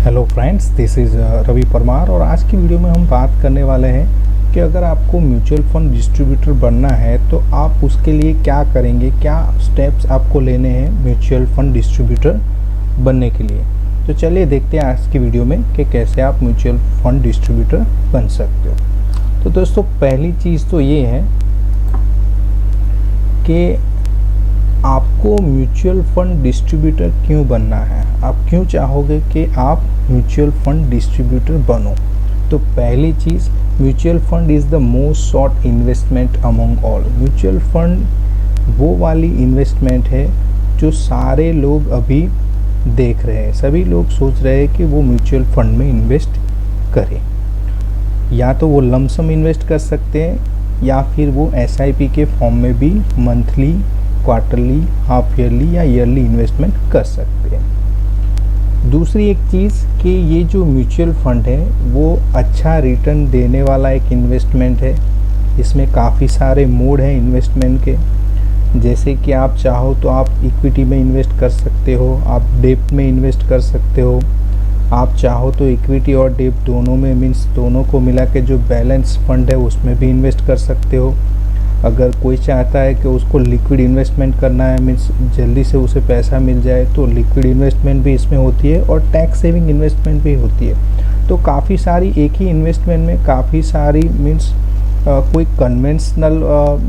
Hello friends, this is Ravi Parmar और आज की वीडियो में हम बात करने वाले हैं कि अगर आपको म्यूचुअल फंड डिस्ट्रीब्यूटर बनना है तो आप उसके लिए क्या करेंगे, क्या स्टेप्स आपको लेने हैं म्यूचुअल फंड डिस्ट्रीब्यूटर बनने के लिए। तो चलिए देखते हैं आज की वीडियो में कि कैसे आप म्यूचुअल फंड डिस्ट्रीब्यूटर बन सकते हो। तो दोस्तों, पहली चीज़ तो ये है कि आपको म्यूचुअल फंड डिस्ट्रीब्यूटर क्यों बनना है, आप क्यों चाहोगे कि आप म्यूचुअल फंड डिस्ट्रीब्यूटर बनो। तो पहली चीज़, mutual fund is the most sought investment among all. Mutual fund वो वाली इन्वेस्टमेंट है जो सारे लोग अभी देख रहे हैं। सभी लोग सोच रहे हैं कि वो म्यूचुअल फंड में इन्वेस्ट करें। या तो वो लमसम इन्वेस्ट कर सकते हैं या फिर वो SIP के फॉर्म में भी मंथली, क्वार्टरली, हाफ ईयरली या ईयरली इन्वेस्टमेंट कर सकते हैं। दूसरी एक चीज़ कि ये जो म्यूचुअल फंड है वो अच्छा रिटर्न देने वाला एक इन्वेस्टमेंट है। इसमें काफ़ी सारे मोड हैं इन्वेस्टमेंट के, जैसे कि आप चाहो तो आप इक्विटी में इन्वेस्ट कर सकते हो, आप डेब्ट में इन्वेस्ट कर सकते हो। आप चाहो तो इक्विटी और डेब्ट दोनों में, मीन्स दोनों को मिला के जो बैलेंस फंड है उसमें भी इन्वेस्ट कर सकते हो। अगर कोई चाहता है कि उसको लिक्विड इन्वेस्टमेंट करना है, मीन्स जल्दी से उसे पैसा मिल जाए, तो लिक्विड इन्वेस्टमेंट भी इसमें होती है और टैक्स सेविंग इन्वेस्टमेंट भी होती है। तो काफ़ी सारी, एक ही इन्वेस्टमेंट में काफ़ी सारी, मीन्स कोई कन्वेंशनल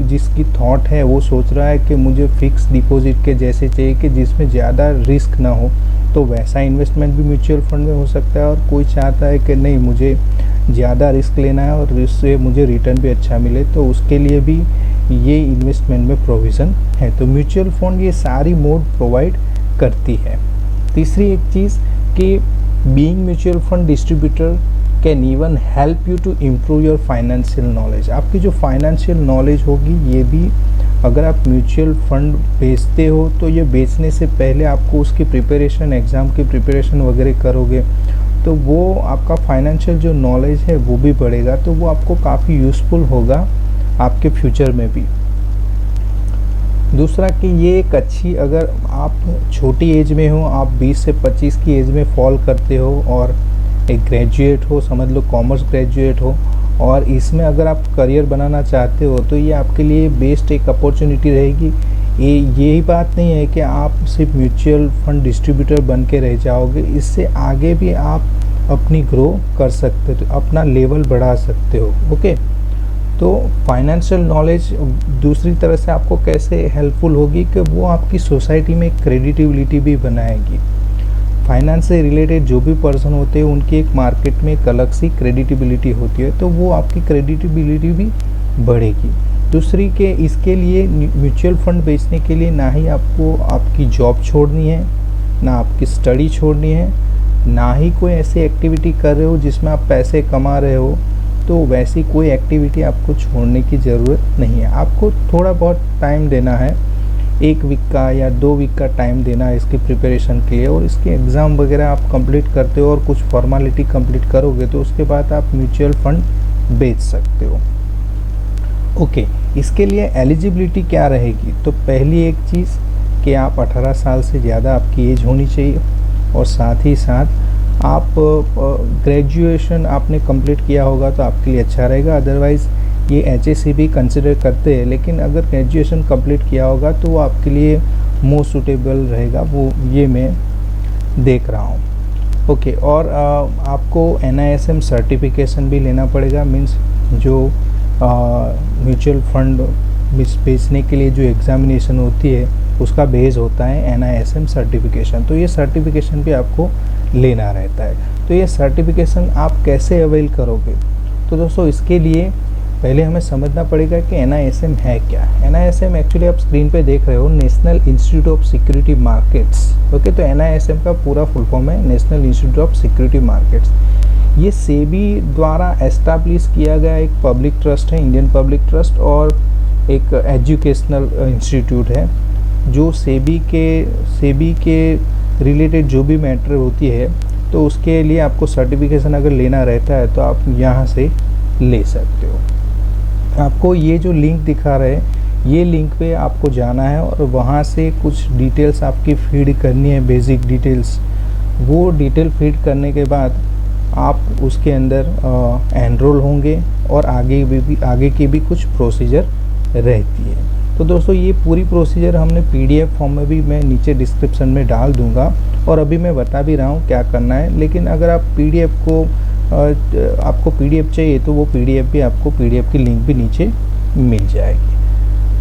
जिसकी थॉट है वो सोच रहा है कि मुझे फिक्स डिपॉजिट के जैसे चाहिए कि जिसमें ज़्यादा रिस्क ना हो, तो वैसा इन्वेस्टमेंट भी म्यूचुअल फंड में हो सकता है। और कोई चाहता है कि नहीं, मुझे ज़्यादा रिस्क लेना है और इससे मुझे रिटर्न भी अच्छा मिले, तो उसके लिए भी ये इन्वेस्टमेंट में प्रोविज़न है। तो म्यूचुअल फंड ये सारी मोड प्रोवाइड करती है। तीसरी एक चीज़ कि being mutual fund distributor can even help you to improve your financial knowledge. आपकी जो फाइनेंशियल नॉलेज होगी, ये भी अगर आप म्यूचुअल फंड बेचते हो तो ये बेचने से पहले आपको उसकी प्रिपरेशन, एग्ज़ाम की प्रिपरेशन वगैरह करोगे तो वो आपका फाइनेंशियल जो नॉलेज है वो भी बढ़ेगा, तो वो आपको काफ़ी यूज़फुल होगा आपके फ्यूचर में भी। दूसरा कि ये एक अच्छी, अगर आप छोटी एज में हो, आप 20 से 25 की एज में फॉल करते हो और एक ग्रेजुएट हो, समझ लो कॉमर्स ग्रेजुएट हो, और इसमें अगर आप करियर बनाना चाहते हो तो ये आपके लिए बेस्ट एक अपॉर्चुनिटी रहेगी। यही बात नहीं है कि आप सिर्फ म्यूचुअल फंड डिस्ट्रीब्यूटर बन के रह जाओगे, इससे आगे भी आप अपनी ग्रो कर सकते हो, अपना लेवल बढ़ा सकते हो। ओके, तो फाइनेंशियल नॉलेज दूसरी तरह से आपको कैसे हेल्पफुल होगी कि वो आपकी सोसाइटी में क्रेडिटिबिलिटी भी बनाएगी। फाइनेंस से रिलेटेड जो भी पर्सन होते हैं उनकी एक मार्केट में एक अलग सी क्रेडिटिबिलिटी होती है, तो वो आपकी क्रेडिटिबिलिटी भी बढ़ेगी। दूसरी के इसके लिए म्यूचुअल फंड बेचने के लिए ना ही आपको आपकी जॉब छोड़नी है, ना आपकी स्टडी छोड़नी है, ना ही कोई ऐसी एक्टिविटी कर रहे हो जिसमें आप पैसे कमा रहे हो, तो वैसी कोई एक्टिविटी आपको छोड़ने की ज़रूरत नहीं है। आपको थोड़ा बहुत टाइम देना है, 1 वीक का या 2 वीक का टाइम देना है इसकी प्रिपरेशन के लिए, और इसके एग्ज़ाम वगैरह आप कंप्लीट करते हो और कुछ फॉर्मेलिटी कंप्लीट करोगे तो उसके बाद आप म्यूचुअल फंड बेच सकते हो। ओके, इसके लिए एलिजिबिलिटी क्या रहेगी? तो पहली एक चीज़ कि आप 18 साल से ज़्यादा आपकी एज होनी चाहिए, और साथ ही साथ आप ग्रेजुएशन आपने कंप्लीट किया होगा तो आपके लिए अच्छा रहेगा। अदरवाइज़ ये HSC भी कंसिडर करते हैं, लेकिन अगर ग्रेजुएशन कंप्लीट किया होगा तो वो आपके लिए मोस्ट सूटेबल रहेगा, वो ये मैं देख रहा हूँ। ओके, और आपको NISM सर्टिफिकेशन भी लेना पड़ेगा, मीन्स जो म्यूचुअल फंड बेचने के लिए जो एग्ज़ामिनेशन होती है उसका बेस होता है NISM सर्टिफिकेशन, तो ये सर्टिफिकेशन भी आपको लेना रहता है। तो ये सर्टिफिकेशन आप कैसे अवेल करोगे? तो दोस्तों, इसके लिए पहले हमें समझना पड़ेगा कि NISM है क्या। NISM एक्चुअली आप स्क्रीन पे देख रहे हो, national institute of security markets. Okay, तो NISM का पूरा फुल फॉर्म है national institute of security markets. ये सेबी द्वारा एस्टैब्लिश किया गया एक पब्लिक ट्रस्ट है, इंडियन पब्लिक ट्रस्ट, और एक एजुकेशनल इंस्टीट्यूट है जो सेबी के रिलेटेड जो भी मैटर होती है तो उसके लिए आपको सर्टिफिकेशन अगर लेना रहता है तो आप यहाँ से ले सकते हो। आपको ये जो लिंक दिखा रहे हैं, ये लिंक पे आपको जाना है और वहाँ से कुछ डिटेल्स आपकी फीड करनी है, बेसिक डिटेल्स। वो डिटेल फीड करने के बाद आप उसके अंदर एनरोल होंगे और आगे की भी कुछ प्रोसीजर रहती है। तो दोस्तों ये पूरी प्रोसीजर हमने पीडीएफ फॉर्म में भी मैं नीचे डिस्क्रिप्शन में डाल दूंगा और अभी मैं बता भी रहा हूँ क्या करना है। लेकिन अगर आप आपको पीडीएफ चाहिए तो वो पीडीएफ भी आपको पीडीएफ की लिंक भी नीचे मिल जाएगी।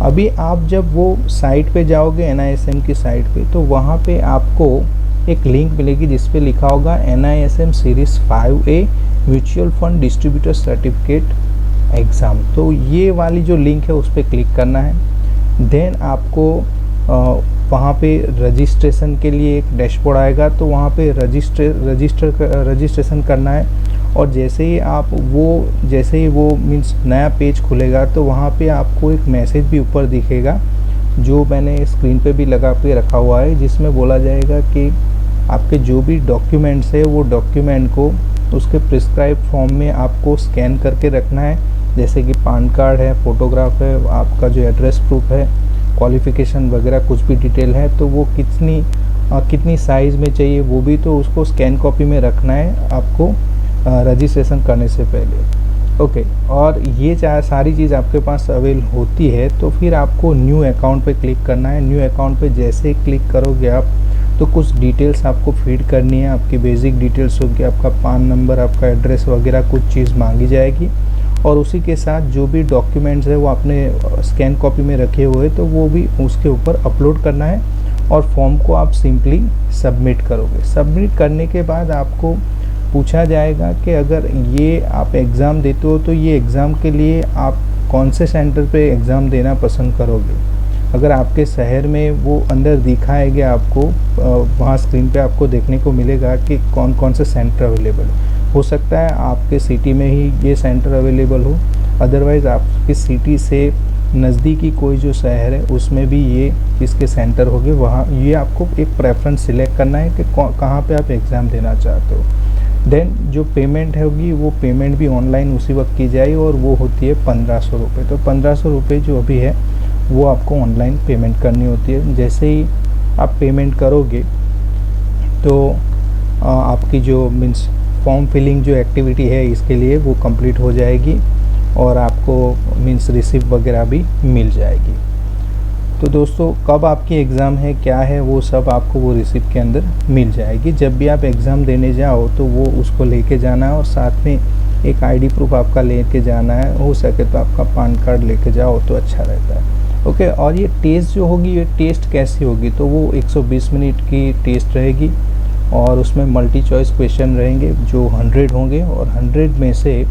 अभी आप जब वो साइट पे जाओगे NISM की साइट पे, तो वहाँ पे आपको एक लिंक मिलेगी जिस पे लिखा होगा NISM series 5A mutual fund distributor certificate exam. तो ये वाली जो लिंक है उस पर क्लिक करना है। देन आपको वहाँ पे रजिस्ट्रेशन के लिए एक डैशबोर्ड आएगा, तो वहाँ पे रजिस्ट्रेशन करना है। और जैसे ही वो मीन्स नया पेज खुलेगा तो वहाँ पे आपको एक मैसेज भी ऊपर दिखेगा जो मैंने स्क्रीन पे भी लगा के रखा हुआ है, जिसमें बोला जाएगा कि आपके जो भी डॉक्यूमेंट्स है वो डॉक्यूमेंट को उसके प्रिस्क्राइब फॉर्म में आपको स्कैन करके रखना है। जैसे कि पैन कार्ड है, फ़ोटोग्राफ है, आपका जो एड्रेस प्रूफ है, क्वालिफ़िकेशन वगैरह कुछ भी डिटेल है, तो वो कितनी साइज़ में चाहिए वो भी तो उसको स्कैन कॉपी में रखना है आपको रजिस्ट्रेशन करने से पहले। ओके, और ये सारी चीज़ आपके पास अवेल होती है तो फिर आपको न्यू अकाउंट पे क्लिक करना है। न्यू अकाउंट पे जैसे ही क्लिक करोगे आप तो कुछ डिटेल्स आपको फीड करनी है। आपकी बेसिक डिटेल्स होगी, आपका पान नंबर, आपका एड्रेस वगैरह कुछ चीज़ मांगी जाएगी और उसी के साथ जो भी डॉक्यूमेंट्स है वो आपने स्कैन कॉपी में रखे हुए तो वो भी उसके ऊपर अपलोड करना है और फॉर्म को आप सिंपली सबमिट करोगे। सबमिट करने के बाद आपको पूछा जाएगा कि अगर ये आप एग्ज़ाम देते हो तो ये एग्ज़ाम के लिए आप कौन से सेंटर पे एग्ज़ाम देना पसंद करोगे। अगर आपके शहर में वो अंदर दिखाएगा आपको, वहाँ स्क्रीन पे आपको देखने को मिलेगा कि कौन कौन से सेंटर अवेलेबल हो सकता है आपके सिटी में ही ये सेंटर अवेलेबल हो, अदरवाइज़ आपकी सिटी से नज़दीकी कोई जो शहर है उसमें भी ये इसके सेंटर होंगे। वहाँ ये आपको एक प्रेफरेंस सिलेक्ट करना है कि कहाँ पे आप एग्ज़ाम देना चाहते हो। देन जो पेमेंट होगी वो पेमेंट भी ऑनलाइन उसी वक्त की जाएगी और वो होती है 1500 रुपये। तो 1500 रुपये जो अभी है वो आपको ऑनलाइन पेमेंट करनी होती है। जैसे ही आप पेमेंट करोगे तो आपकी जो मीन्स फॉर्म फिलिंग जो एक्टिविटी है इसके लिए वो कंप्लीट हो जाएगी और आपको मीन्स रिसिप्ट वगैरह भी मिल जाएगी। तो दोस्तों कब आपकी एग्ज़ाम है क्या है वो सब आपको वो रिसिप्ट के अंदर मिल जाएगी। जब भी आप एग्ज़ाम देने जाओ तो वो उसको लेके जाना है और साथ में एक आईडी प्रूफ आपका लेके जाना है। हो सके तो आपका पैन कार्ड लेके जाओ तो अच्छा रहता है। ओके, और ये टेस्ट जो होगी ये टेस्ट कैसी होगी तो वो 120 मिनट की टेस्ट रहेगी और उसमें मल्टी चॉइस क्वेश्चन रहेंगे जो 100 होंगे और 100 में से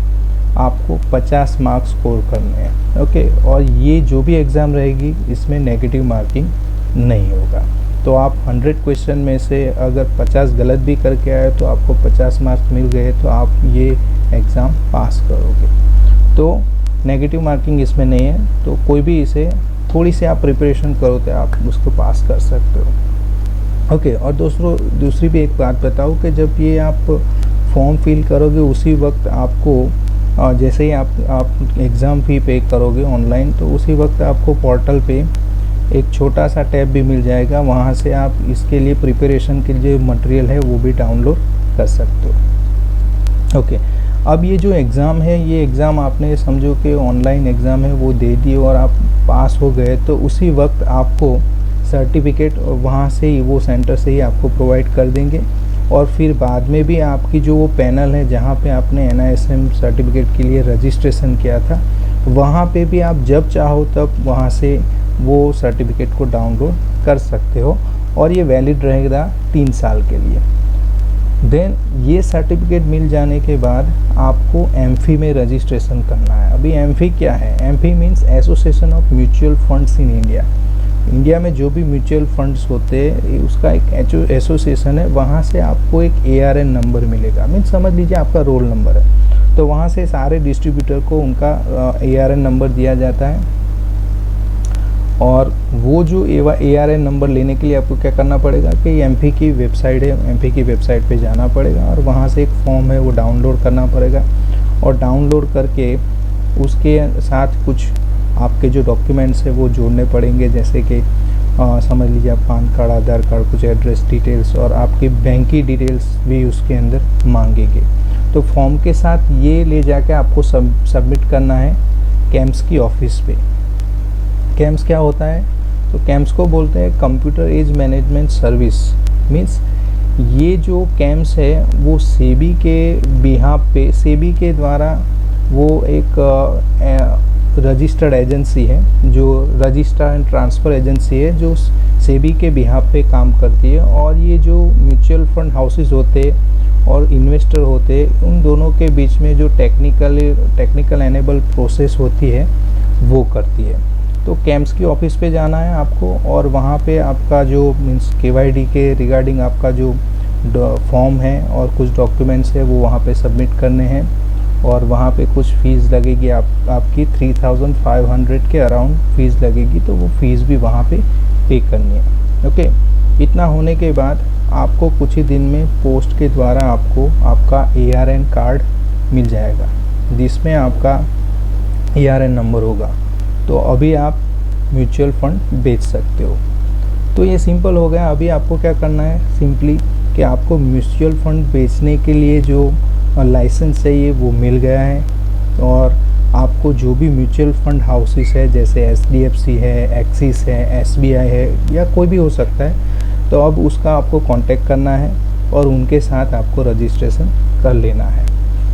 आपको 50 मार्क्स स्कोर करने हैं। ओके, और ये जो भी एग्ज़ाम रहेगी इसमें नेगेटिव मार्किंग नहीं होगा। तो आप 100 क्वेश्चन में से अगर 50 गलत भी करके आए तो आपको 50 मार्क्स मिल गए तो आप ये एग्ज़ाम पास करोगे। तो नेगेटिव मार्किंग इसमें नहीं है, तो कोई भी इसे थोड़ी सी आप प्रिपरेशन करो तो आप उसको पास कर सकते हो। ओके, और दोस्तों दूसरी भी एक बात बताऊँ कि जब ये आप फॉर्म फिल करोगे उसी वक्त आपको जैसे ही आप एग्ज़ाम फ़ी पे करोगे ऑनलाइन तो उसी वक्त आपको पोर्टल पे एक छोटा सा टैब भी मिल जाएगा। वहाँ से आप इसके लिए प्रिपरेशन के लिए मटेरियल है वो भी डाउनलोड कर सकते हो। ओके, अब ये जो एग्ज़ाम है ये एग्ज़ाम आपने समझो कि ऑनलाइन एग्ज़ाम है वो दे दिए और आप पास हो गए तो उसी वक्त आपको सर्टिफिकेट वहाँ से ही वो सेंटर से ही आपको प्रोवाइड कर देंगे। और फिर बाद में भी आपकी जो वो पैनल है जहाँ पे आपने NISM सर्टिफिकेट के लिए रजिस्ट्रेशन किया था वहाँ पे भी आप जब चाहो तब वहाँ से वो सर्टिफिकेट को डाउनलोड कर सकते हो और ये वैलिड रहेगा 3 साल के लिए। देन ये सर्टिफिकेट मिल जाने के बाद आपको एमफी में रजिस्ट्रेशन करना है। अभी एमफी क्या है? AMFI means association of mutual funds in India. India में जो भी म्यूचुअल फंड्स होते हैं उसका एक एसोसिएशन है, वहाँ से आपको एक ARN नंबर मिलेगा। मीन्स समझ लीजिए आपका रोल नंबर है, तो वहाँ से सारे डिस्ट्रीब्यूटर को उनका ARN नंबर दिया जाता है और वो जो ARN नंबर लेने के लिए आपको क्या करना पड़ेगा कि एमफी की वेबसाइट है, एमफी की वेबसाइट पे जाना पड़ेगा और वहाँ से एक फॉर्म है वो डाउनलोड करना पड़ेगा और डाउनलोड करके उसके साथ कुछ आपके जो डॉक्यूमेंट्स है वो जोड़ने पड़ेंगे, जैसे कि समझ लीजिए आप पान कार्ड, आधार कार्ड, कुछ एड्रेस डिटेल्स और आपकी बैंक की डिटेल्स भी उसके अंदर मांगेंगे। तो फॉर्म के साथ ये ले जाके आपको सबमिट करना है कैम्स की ऑफिस पे। कैम्स क्या होता है? तो कैम्स को बोलते हैं computer age management service. Means ये जो कैम्स है वो सेबी के बिहाफ पे, सेबी के द्वारा वो एक रजिस्टर्ड एजेंसी है, जो रजिस्टर एंड ट्रांसफ़र एजेंसी है, जो सेबी के बिहाफ पे काम करती है। और ये जो म्यूचुअल फंड हाउसेस होते और इन्वेस्टर होते, उन दोनों के बीच में जो टेक्निकल एनेबल प्रोसेस होती है वो करती है। तो कैम्स की ऑफिस पे जाना है आपको और वहाँ पे आपका जो मीन्स KYD के रिगार्डिंग आपका जो फॉर्म है और कुछ डॉक्यूमेंट्स है वो वहाँ पे सबमिट करने हैं। और वहाँ पे कुछ फ़ीस लगेगी, आपकी 3500 के अराउंड फ़ीस लगेगी, तो वो फ़ीस भी वहाँ पे करनी है। ओके, इतना होने के बाद आपको कुछ ही दिन में पोस्ट के द्वारा आपको आपका ARN कार्ड मिल जाएगा, जिसमें आपका ARN नंबर होगा। तो अभी आप म्यूचुअल फंड बेच सकते हो। तो ये सिंपल हो गया। अभी आपको क्या करना है, सिंपली कि आपको म्यूचुअल फंड बेचने के लिए जो लाइसेंस चाहिए वो मिल गया है। और आपको जो भी म्यूचुअल फंड हाउसेस है, जैसे SDFC है, एक्सिस है, SBI है, या कोई भी हो सकता है, तो अब उसका आपको कांटेक्ट करना है और उनके साथ आपको रजिस्ट्रेशन कर लेना है।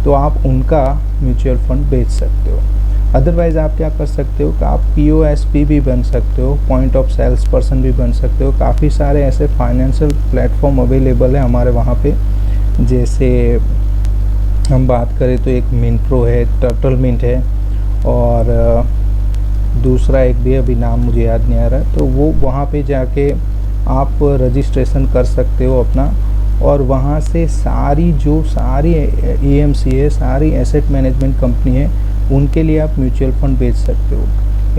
तो आप उनका म्यूचुअल फंड बेच सकते हो। अदरवाइज़ आप क्या कर सकते हो कि आप POSP भी बन सकते हो, पॉइंट ऑफ सेल्स पर्सन भी बन सकते हो। काफ़ी सारे ऐसे फाइनेंशियल प्लेटफॉर्म अवेलेबल है हमारे वहाँ पे। जैसे हम बात करें तो एक मिनप्रो है, टर्टल मिंट है, और दूसरा एक भी अभी नाम मुझे याद नहीं आ रहा। तो वो वहाँ पे जाके आप रजिस्ट्रेशन कर सकते हो अपना, और वहाँ से सारी AMC है, सारी एसेट मैनेजमेंट कंपनी है, उनके लिए आप म्यूचुअल फंड बेच सकते हो।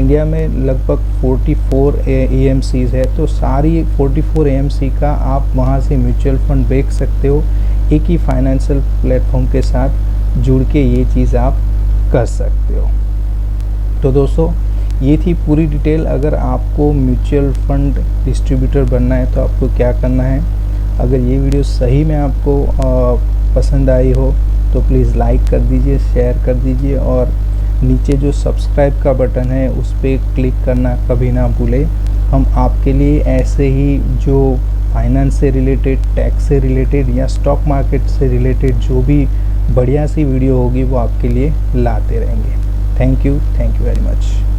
इंडिया में लगभग 44 AMCs है, तो सारी 44 AMC का आप वहाँ से म्यूचुअल फंड बेच सकते हो। एक ही फाइनेंशियल प्लेटफॉर्म के साथ जुड़ के ये चीज़ आप कर सकते हो। तो दोस्तों, ये थी पूरी डिटेल। अगर आपको म्यूचुअल फंड डिस्ट्रीब्यूटर बनना है तो आपको क्या करना है। अगर ये वीडियो सही में आपको पसंद आई हो तो प्लीज़ लाइक कर दीजिए, शेयर कर दीजिए, और नीचे जो सब्सक्राइब का बटन है उस पर क्लिक करना कभी ना भूलें। हम आपके लिए ऐसे ही जो फाइनेंस से रिलेटेड, टैक्स से रिलेटेड या स्टॉक मार्केट से रिलेटेड जो भी बढ़िया सी वीडियो होगी वो आपके लिए लाते रहेंगे। Thank you very much.